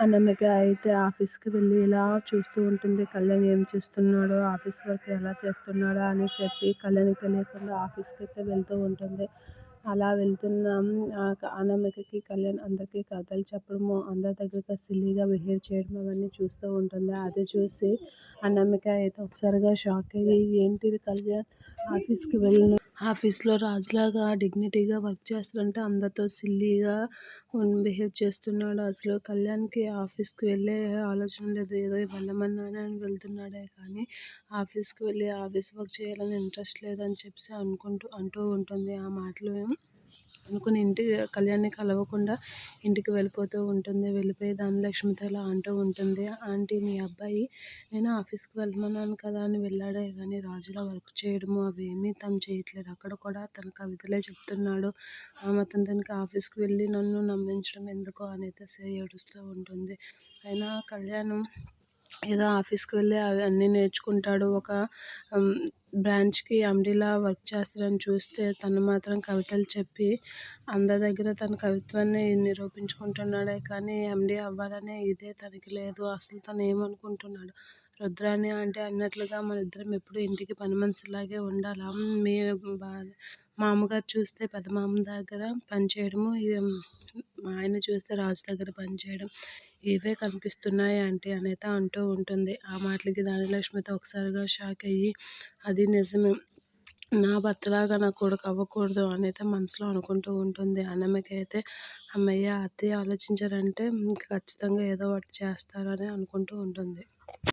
అనామిక అయితే ఆఫీస్‌కి వెళ్ళి ఇలా చూస్తూ ఉంటుంది. కళ్యాణ్ ఏం చేస్తున్నాడో, ఆఫీస్ వర్క్ ఎలా చేస్తున్నాడా అని చెప్పి కళ్యాణ్‌కి తెలియకుండా ఆఫీస్‌కైతే వెళ్తూ ఉంటుంది. అలా వెళ్తున్న అనామికకి కళ్యాణ్ అందరికీ కథలు చెప్పడము, అందరి దగ్గర సిల్లీగా బిహేవ్ చేయడం అవన్నీ చూస్తూ ఉంటుంది. అది చూసి అనామిక అయితే ఒకసారిగా షాక్ అయ్యి, ఏంటిది కళ్యాణ్ ఆఫీస్‌లో రాజులాగా డిగ్నిటీగా వర్క్ చేస్తుంటే అందరితో సిల్లీగా బిహేవ్ చేస్తున్నాడు. అసలు కళ్యాణ్‌కి ఆఫీస్‌కి వెళ్ళే ఆలోచన లేదు. ఏదో వెళ్ళమన్నానని వెళ్తున్నాడే కానీ ఆఫీస్‌కి వెళ్ళి ఆఫీస్ వర్క్ చేయాలని ఇంట్రెస్ట్ లేదని చెప్పేసి అంటూ ఉంటుంది. ఆ మాటలు అనుకుని కళ్యాణ్‌ని కలవకుండా ఇంటికి వెళ్ళిపోతూ ఉంటుంది. వెళ్ళిపోయి ధనలక్ష్మితో ఇలా అంటూ ఉంటుంది. ఆంటీ, మీ అబ్బాయి నేను ఆఫీస్‌కి వెళ్ళమన్నాను కదా అని వెళ్ళాడే కానీ రాజులా వర్క్ చేయడము అవేమీ తను చేయట్లేదు. అక్కడ కూడా తన కవితలే చెప్తున్నాడు. ఆ మాత్రం దానికి ఆఫీస్‌కి వెళ్ళి నన్ను నమ్మించడం ఎందుకు అనేసి ఏడుస్తూ ఉంటుంది. అయినా కళ్యాణ్ ఏదో ఆఫీస్‌కి వెళ్ళి అవన్నీ నేర్చుకుంటాడు. ఒక బ్రాంచ్‌కి ఎండీలా వర్క్ చేస్తాడని చూస్తే తను మాత్రం కవితలు చెప్పి అందరి దగ్గర తన కవిత్వాన్ని నిరూపించుకుంటున్నాడే కానీ ఎండీ అవ్వాలనే ఇదే తనకి లేదు. అసలు తను ఏమనుకుంటున్నాడు? రుద్రాణి ఆంటీ అన్నట్లుగా మనిద్దరం ఎప్పుడు ఇంటికి పని మనిషిలాగే ఉండాలా? మీ మామగారు చూస్తే పెద్ద మామ దగ్గర పనిచేయడము, మా ఆయన చూస్తే రాజు దగ్గర పనిచేయడం ఇవే కనిపిస్తున్నాయి ఆంటీ అనేది అంటూ ఉంటుంది. ఆ మాటలకి ధనలక్ష్మితో ఒకసారిగా షాక్ అయ్యి, అది నిజమే, నా భర్తలాగా నా కొడుకు అవ్వకూడదు అనేది మనసులో అనుకుంటూ ఉంటుంది. అనామిక అయితే అమ్మయ్య, అత్తయ్య ఆలోచించారంటే ఖచ్చితంగా ఏదో ఒకటి చేస్తారని అనుకుంటూ ఉంటుంది.